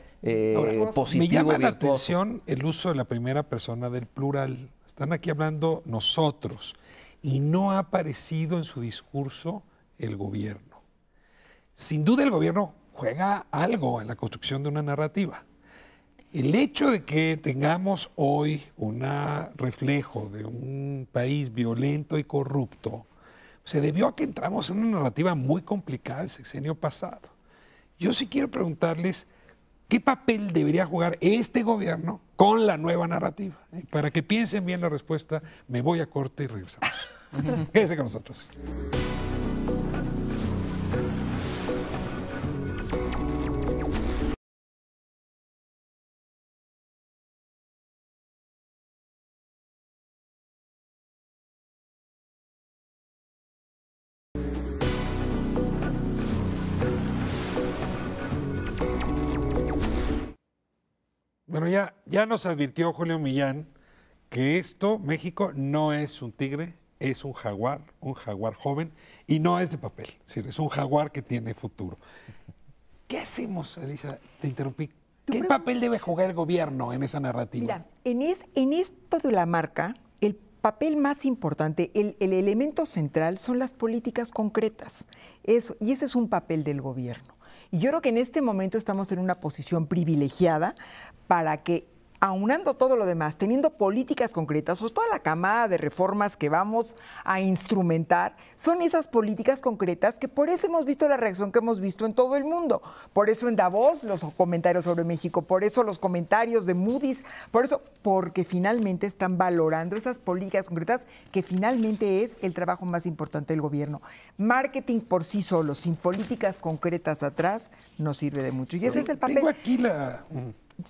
positivo. Me llama la virtuoso. atención el uso de la primera persona del plural. Están aquí hablando nosotros y no ha aparecido en su discurso el gobierno. sin duda el gobierno juega algo en la construcción de una narrativa. El hecho de que tengamos hoy un reflejo de un país violento y corrupto se debió a que entramos en una narrativa muy complicada el sexenio pasado. Yo sí quiero preguntarles qué papel debería jugar este gobierno con la nueva narrativa. Para que piensen bien la respuesta, me voy a corte y regresamos. Quédense con nosotros. Bueno, ya nos advirtió Julio Millán que esto, México, no es un tigre, es un jaguar joven, y no es de papel, es decir, es un jaguar que tiene futuro. ¿Qué hacemos, Elisa? Te interrumpí. ¿Qué papel debe jugar el gobierno en esa narrativa? Mira, en esto de la marca, el papel más importante, el elemento central son las políticas concretas. Y ese es un papel del gobierno. Y yo creo que en este momento estamos en una posición privilegiada para que, aunando todo lo demás, teniendo políticas concretas, o toda la camada de reformas que vamos a instrumentar, son esas políticas concretas que por eso hemos visto la reacción que hemos visto en todo el mundo. Por eso en Davos los comentarios sobre México, por eso los comentarios de Moody's, porque finalmente están valorando esas políticas concretas que finalmente es el trabajo más importante del gobierno. Marketing por sí solo, sin políticas concretas atrás, no sirve de mucho. Y ese es el papel. Tengo aquí la...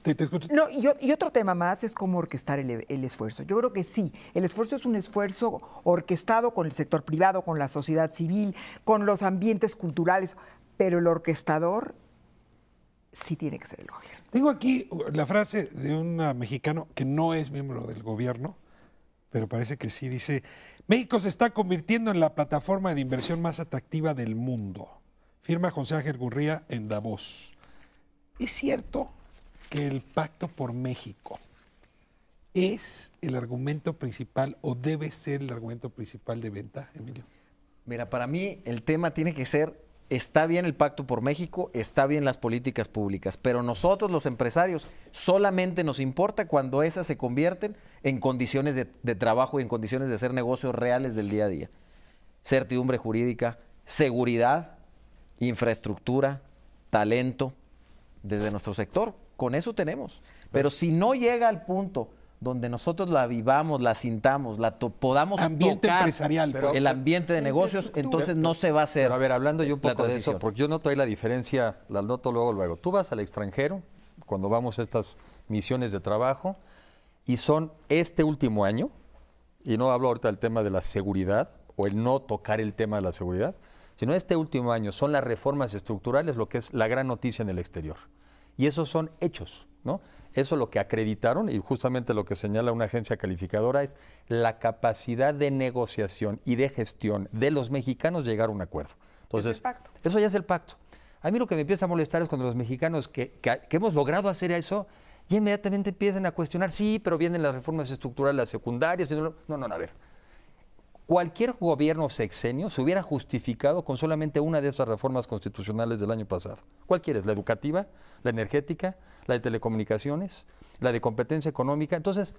Te escucho. No, y otro tema más es cómo orquestar el esfuerzo. Yo creo que sí, el esfuerzo es un esfuerzo orquestado con el sector privado, con la sociedad civil, con los ambientes culturales, pero el orquestador sí tiene que ser el gobierno. Tengo aquí la frase de un mexicano que no es miembro del gobierno, pero parece que sí, dice: México se está convirtiendo en la plataforma de inversión más atractiva del mundo. Firma José Ángel Gurría en Davos. ¿Es cierto que el Pacto por México es el argumento principal o debe ser el argumento principal de venta, Emilio? Mira, para mí el tema tiene que ser, está bien el Pacto por México, está bien las políticas públicas, pero nosotros los empresarios solamente nos importa cuando esas se convierten en condiciones de trabajo y en condiciones de hacer negocios reales del día a día. Certidumbre jurídica, seguridad, infraestructura, talento desde nuestro sector. Con eso tenemos. Pero si no llega al punto donde nosotros la vivamos, la sintamos, podamos ambiente tocar empresarial, el ambiente de negocios, entonces no se va a hacer. Pero a ver, hablando yo un poco de eso, porque yo noto ahí la diferencia, la noto luego. Tú vas al extranjero, cuando vamos a estas misiones de trabajo, y son este último año, y no hablo ahorita del tema de la seguridad, o el no tocar el tema de la seguridad, sino este último año son las reformas estructurales lo que es la gran noticia en el exterior. Y esos son hechos, ¿no? Eso lo que acreditaron, y justamente lo que señala una agencia calificadora, es la capacidad de negociación y de gestión de los mexicanos llegar a un acuerdo. Entonces, eso ya es el pacto. A mí lo que me empieza a molestar es cuando los mexicanos que hemos logrado hacer eso, ya inmediatamente empiezan a cuestionar, sí, pero vienen las reformas estructurales, las secundarias. No, a ver. Cualquier gobierno sexenio se hubiera justificado con solamente una de esas reformas constitucionales del año pasado. ¿Cuál quieres? ¿La educativa, la energética, la de telecomunicaciones, la de competencia económica? Entonces,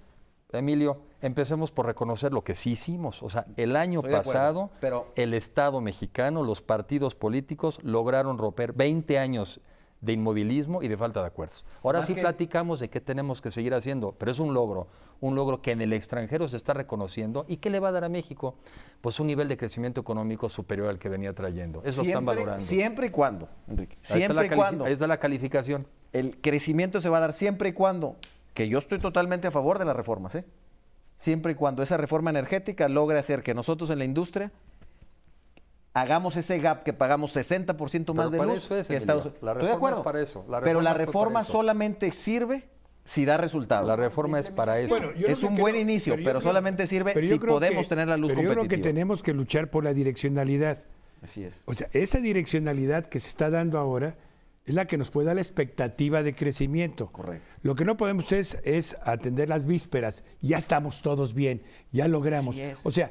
Emilio, empecemos por reconocer lo que sí hicimos. O sea, el año pasado, el Estado mexicano, los partidos políticos lograron romper 20 años de inmovilismo y de falta de acuerdos. Ahora sí platicamos de qué tenemos que seguir haciendo, pero es un logro que en el extranjero se está reconociendo. ¿Y qué le va a dar a México? Pues un nivel de crecimiento económico superior al que venía trayendo. Es lo que están valorando. Siempre y cuando, Enrique, siempre y cuando. Ahí está la calificación. El crecimiento se va a dar siempre y cuando, que yo estoy totalmente a favor de las reformas, siempre y cuando esa reforma energética logre hacer que nosotros en la industria hagamos ese gap que pagamos 60% más de luz que Estados Unidos. La reforma es para eso. Pero la reforma solamente sirve si da resultados. La reforma es para eso. Bueno, es un buen inicio, pero solamente sirve si podemos tener la luz competitiva. Yo creo que tenemos que luchar por la direccionalidad. Así es. O sea, esa direccionalidad que se está dando ahora es la que nos puede dar la expectativa de crecimiento. Correcto. Lo que no podemos es atender las vísperas. Ya estamos todos bien, ya logramos. O sea,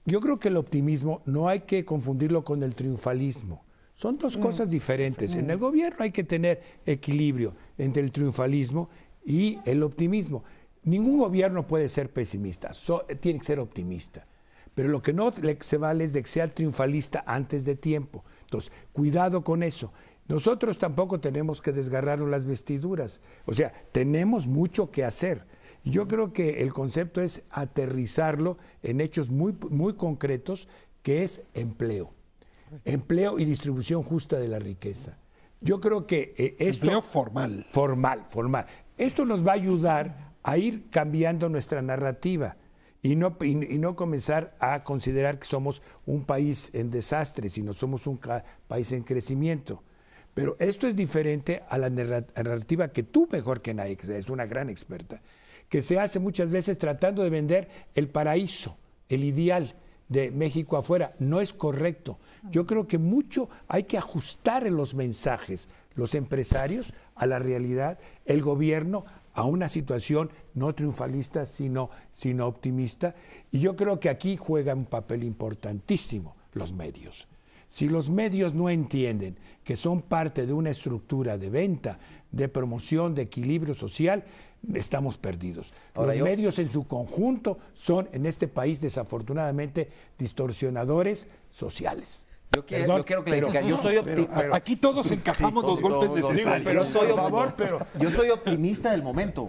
yo creo que el optimismo no hay que confundirlo con el triunfalismo. Son dos cosas diferentes. En el gobierno hay que tener equilibrio entre el triunfalismo y el optimismo. Ningún gobierno puede ser pesimista, tiene que ser optimista. Pero lo que no se vale es de que sea triunfalista antes de tiempo. Entonces, cuidado con eso. Nosotros tampoco tenemos que desgarrarnos las vestiduras. O sea, tenemos mucho que hacer. Y yo creo que el concepto es aterrizarlo en hechos muy, muy concretos, que es empleo. Empleo y distribución justa de la riqueza. Yo creo que esto... Empleo formal. Formal. Esto nos va a ayudar a ir cambiando nuestra narrativa y no comenzar a considerar que somos un país en desastre, sino somos un país en crecimiento. Pero esto es diferente a la narrativa que tú mejor que nadie, que es una gran experta, que se hace muchas veces tratando de vender el paraíso, el ideal de México afuera. No es correcto. Yo creo que mucho hay que ajustar en los mensajes, los empresarios a la realidad, el gobierno a una situación no triunfalista, sino optimista. Y yo creo que aquí juega un papel importantísimo los medios. Si los medios no entienden que son parte de una estructura de venta, de promoción, de equilibrio social, estamos perdidos. Ahora, los medios en su conjunto son en este país desafortunadamente distorsionadores sociales. Yo quiero clarificar, yo soy optimista. Aquí todos encajamos los golpes necesarios. Yo soy optimista del momento.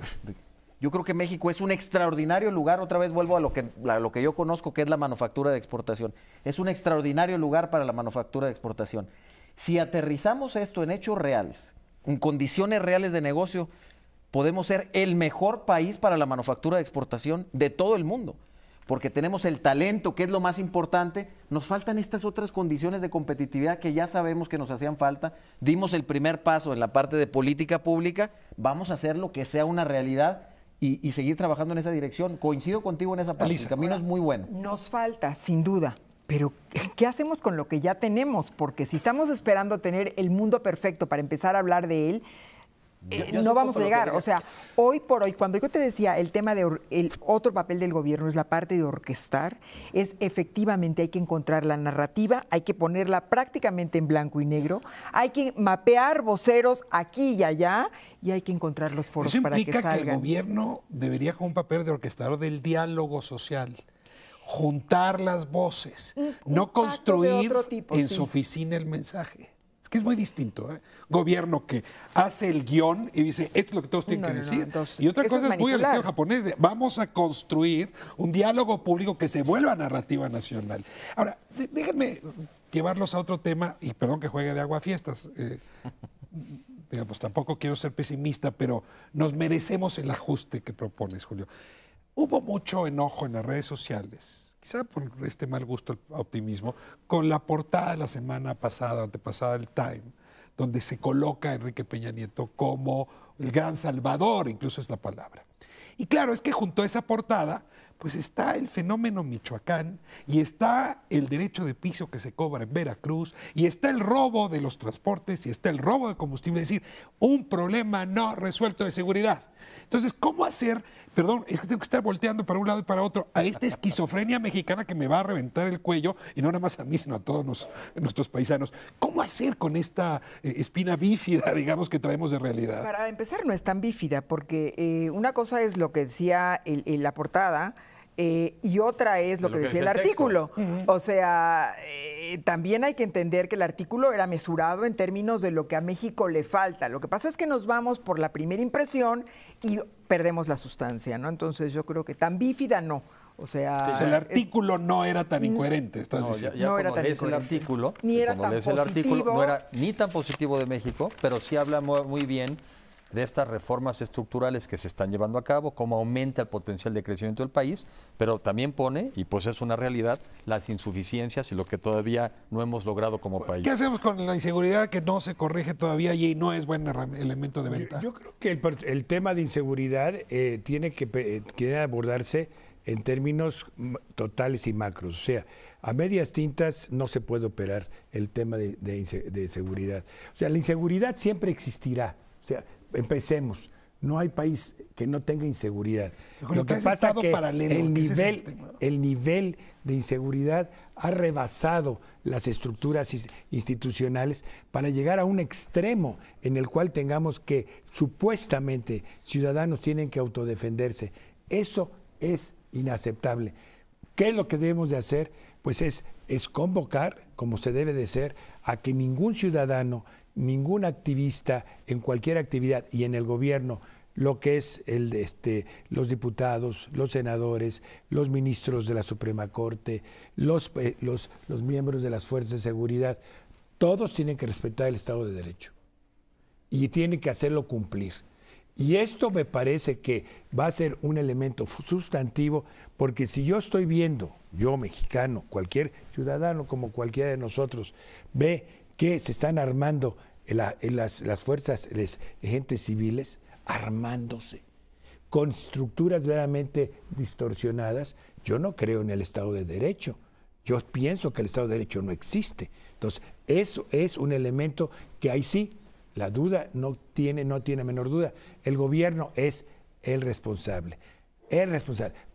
Yo creo que México es un extraordinario lugar, otra vez vuelvo a lo que yo conozco, que es la manufactura de exportación. Es un extraordinario lugar para la manufactura de exportación. Si aterrizamos esto en hechos reales, en condiciones reales de negocio, podemos ser el mejor país para la manufactura de exportación de todo el mundo. Porque tenemos el talento, que es lo más importante. Nos faltan estas otras condiciones de competitividad que ya sabemos que nos hacían falta. Dimos el primer paso en la parte de política pública. Vamos a hacer lo que sea una realidad y seguir trabajando en esa dirección. Coincido contigo en esa parte. El camino es muy bueno. Nos falta, sin duda. Pero, ¿qué hacemos con lo que ya tenemos? Porque si estamos esperando tener el mundo perfecto para empezar a hablar de él, no vamos a llegar. O sea, hoy por hoy, cuando yo te decía el tema de el otro papel del gobierno es la parte de orquestar, es efectivamente hay que encontrar la narrativa, hay que ponerla prácticamente en blanco y negro, hay que mapear voceros aquí y allá y hay que encontrar los foros para que salgan. Eso implica que el gobierno debería jugar un papel de orquestador del diálogo social, juntar las voces, no construir en su oficina el mensaje. Que es muy distinto, ¿eh? Gobierno que hace el guión y dice, esto es lo que todos tienen que decir. Entonces, y otra cosa es muy al estilo japonés, vamos a construir un diálogo público que se vuelva narrativa nacional. Ahora, déjenme llevarlos a otro tema, y perdón que juegue de aguafiestas, digamos, tampoco quiero ser pesimista, pero nos merecemos el ajuste que propones, Julio. Hubo mucho enojo en las redes sociales, quizá por este mal gusto al optimismo, con la portada de la semana pasada, antepasada del Time, donde se coloca a Enrique Peña Nieto como el gran salvador, incluso es la palabra. Y claro, es que junto a esa portada, pues está el fenómeno Michoacán, y está el derecho de piso que se cobra en Veracruz, y está el robo de los transportes, y está el robo de combustible, es decir, un problema no resuelto de seguridad. Entonces, ¿cómo hacer, perdón, es que tengo que estar volteando para un lado y para otro, a esta esquizofrenia mexicana que me va a reventar el cuello, y no nada más a mí, sino a todos nuestros paisanos? ¿Cómo hacer con esta espina bífida, digamos, que traemos de realidad? Para empezar, no es tan bífida, porque una cosa es lo que decía la portada, y otra es lo que decía el artículo. O sea, también hay que entender que el artículo era mesurado en términos de lo que a México le falta. Lo que pasa es que nos vamos por la primera impresión y perdemos la sustancia, ¿no? Entonces yo creo que tan bífida no. O sea, el artículo no era tan incoherente, estás diciendo. Ya no era tan incoherente. El artículo, ni era tan positivo. No era ni tan positivo de México, pero sí habla muy bien de estas reformas estructurales que se están llevando a cabo, cómo aumenta el potencial de crecimiento del país, pero también pone, y pues es una realidad, las insuficiencias y lo que todavía no hemos logrado como país. ¿Qué hacemos con la inseguridad que no se corrige todavía y no es buen elemento de venta? Yo creo que el tema de inseguridad tiene que abordarse en términos totales y macros. O sea, a medias tintas no se puede operar el tema de seguridad. O sea, la inseguridad siempre existirá. O sea, empecemos. No hay país que no tenga inseguridad. Lo que pasa es que el nivel de inseguridad ha rebasado las estructuras institucionales para llegar a un extremo en el cual tengamos que supuestamente ciudadanos tienen que autodefenderse. Eso es inaceptable. ¿Qué es lo que debemos de hacer? Pues es convocar, como se debe de ser, a que ningún ciudadano, ningún activista en cualquier actividad y en el gobierno, lo que es los diputados, los senadores, los ministros de la Suprema Corte, los miembros de las fuerzas de seguridad, todos tienen que respetar el Estado de Derecho y tienen que hacerlo cumplir. Y esto me parece que va a ser un elemento sustantivo, porque si yo estoy viendo, yo mexicano, cualquier ciudadano como cualquiera de nosotros, ve que se están armando las fuerzas, las agentes civiles, armándose con estructuras verdaderamente distorsionadas, yo no creo en el Estado de Derecho. Yo pienso que el Estado de Derecho no existe. Entonces, eso es un elemento que ahí sí, la duda no tiene menor duda. El gobierno es el responsable.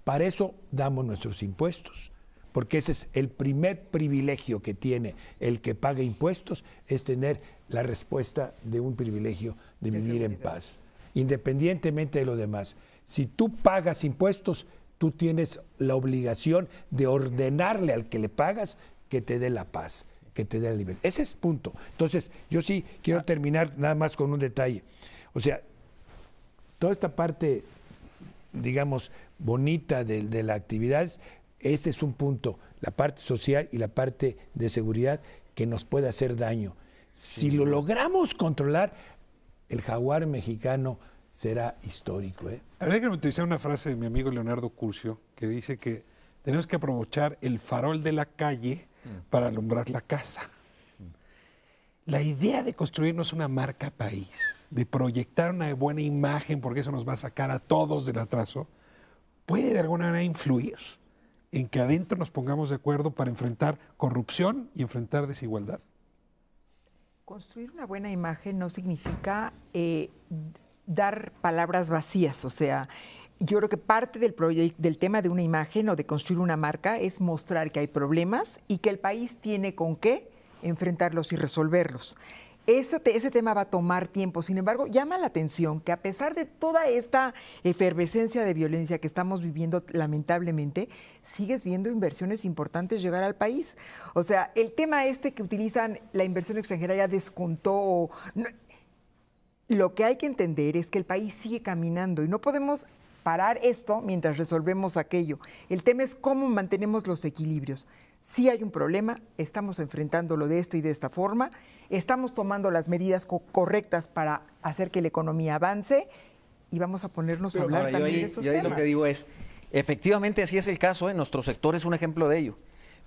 Para eso damos nuestros impuestos, porque ese es el primer privilegio que tiene el que paga impuestos, es tener la respuesta de un privilegio de vivir en paz, independientemente de lo demás. Si tú pagas impuestos, tú tienes la obligación de ordenarle al que le pagas que te dé la paz, que te dé la libertad. Ese es el punto. Entonces, yo sí quiero terminar nada más con un detalle. O sea, toda esta parte, digamos, bonita de las actividades, ese es un punto, la parte social y la parte de seguridad que nos puede hacer daño. Si lo logramos controlar, el jaguar mexicano será histórico. Habría que utilizar una frase de mi amigo Leonardo Curcio, que dice que tenemos que aprovechar el farol de la calle para alumbrar la casa. La idea de construirnos una marca país, de proyectar una buena imagen, porque eso nos va a sacar a todos del atraso, puede de alguna manera influir en que adentro nos pongamos de acuerdo para enfrentar corrupción y enfrentar desigualdad. Construir una buena imagen no significa dar palabras vacías, o sea, yo creo que parte del tema de una imagen o de construir una marca es mostrar que hay problemas y que el país tiene con qué enfrentarlos y resolverlos. Ese tema va a tomar tiempo, sin embargo, llama la atención que a pesar de toda esta efervescencia de violencia que estamos viviendo lamentablemente, sigues viendo inversiones importantes llegar al país. O sea, el tema que utilizan la inversión extranjera ya descontó. Lo que hay que entender es que el país sigue caminando y no podemos parar esto mientras resolvemos aquello. El tema es cómo mantenemos los equilibrios. Si hay un problema, estamos enfrentándolo de esta y de esta forma, estamos tomando las medidas correctas para hacer que la economía avance y vamos a ponernos a hablar también de esos temas. Yo lo que digo es, efectivamente así es el caso, nuestro sector es un ejemplo de ello.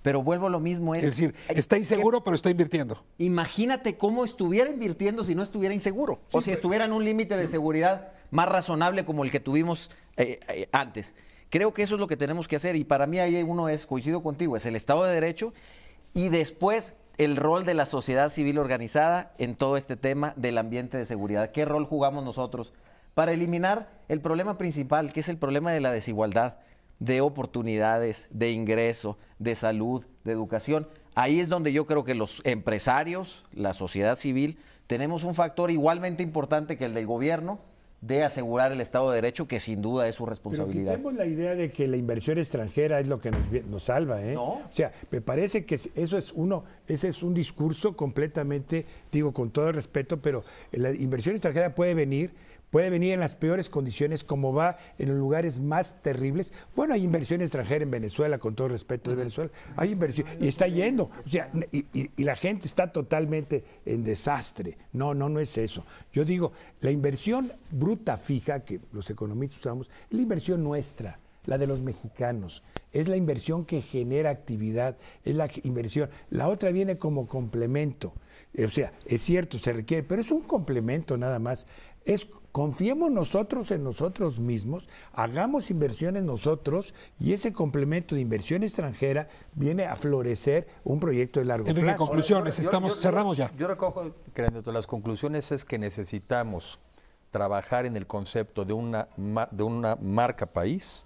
Pero vuelvo a lo mismo. Es decir, está inseguro, pero está invirtiendo. Imagínate cómo estuviera invirtiendo si no estuviera inseguro. Sí, o si estuviera en un límite de seguridad más razonable como el que tuvimos antes. Creo que eso es lo que tenemos que hacer. Y para mí ahí coincido contigo, es el Estado de Derecho y después el rol de la sociedad civil organizada en todo este tema del ambiente de seguridad. ¿Qué rol jugamos nosotros para eliminar el problema principal, que es el problema de la desigualdad, de oportunidades, de ingreso, de salud, de educación? Ahí es donde yo creo que los empresarios, la sociedad civil, tenemos un factor igualmente importante que el del gobierno de asegurar el Estado de Derecho, que sin duda es su responsabilidad. Pero quitemos la idea de que la inversión extranjera es lo que nos salva, ¿No? O sea, me parece que ese es un discurso completamente, digo con todo el respeto, pero la inversión extranjera puede venir en las peores condiciones, como va en los lugares más terribles. Bueno, hay inversión extranjera en Venezuela, con todo el respeto de Venezuela, hay inversión, y está yendo, o sea, y la gente está totalmente en desastre. No es eso. Yo digo, la inversión bruta fija, que los economistas usamos, es la inversión nuestra, la de los mexicanos. Es la inversión que genera actividad, es la inversión. La otra viene como complemento. O sea, es cierto, se requiere, pero es un complemento nada más. Confiemos nosotros en nosotros mismos, hagamos inversión en nosotros y ese complemento de inversión extranjera viene a florecer un proyecto de largo plazo. Conclusiones, cerramos ya. Yo recojo que dentro de las conclusiones es que necesitamos trabajar en el concepto de una marca país,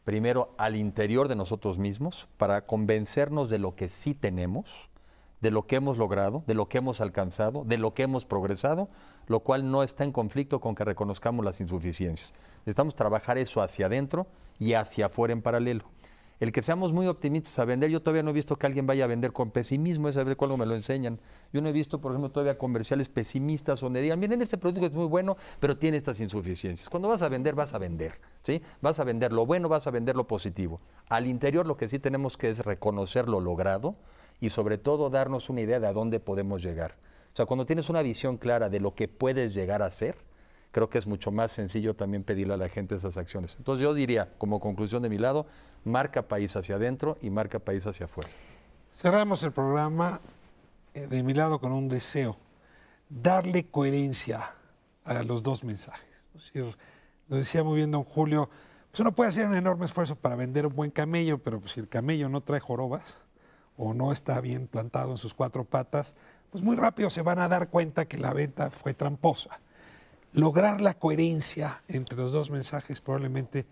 primero al interior de nosotros mismos, para convencernos de lo que sí tenemos, de lo que hemos logrado, de lo que hemos alcanzado, de lo que hemos progresado, lo cual no está en conflicto con que reconozcamos las insuficiencias. Necesitamos trabajar eso hacia adentro y hacia afuera en paralelo. El que seamos muy optimistas a vender, yo todavía no he visto que alguien vaya a vender con pesimismo, es a ver cuándo me lo enseñan. Yo no he visto, por ejemplo, todavía comerciales pesimistas donde digan, miren, este producto es muy bueno, pero tiene estas insuficiencias. Cuando vas a vender, ¿sí? Vas a vender lo bueno, vas a vender lo positivo. Al interior lo que sí tenemos que es reconocer lo logrado y sobre todo darnos una idea de a dónde podemos llegar. O sea, cuando tienes una visión clara de lo que puedes llegar a ser, creo que es mucho más sencillo también pedirle a la gente esas acciones. Entonces yo diría, como conclusión de mi lado, marca país hacia adentro y marca país hacia afuera. Cerramos el programa de mi lado con un deseo, darle coherencia a los dos mensajes. Es decir, lo decía muy bien don Julio, pues uno puede hacer un enorme esfuerzo para vender un buen camello, pero pues si el camello no trae jorobas o no está bien plantado en sus cuatro patas, pues muy rápido se van a dar cuenta que la venta fue tramposa. Lograr la coherencia entre los dos mensajes probablemente,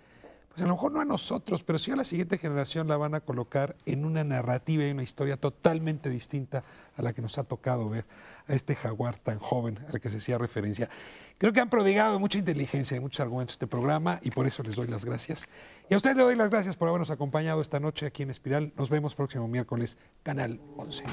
pues a lo mejor no a nosotros, pero sí a la siguiente generación la van a colocar en una narrativa y una historia totalmente distinta a la que nos ha tocado ver a este jaguar tan joven al que se hacía referencia. Creo que han prodigado mucha inteligencia y muchos argumentos este programa y por eso les doy las gracias. Y a ustedes les doy las gracias por habernos acompañado esta noche aquí en Espiral. Nos vemos próximo miércoles, Canal 11.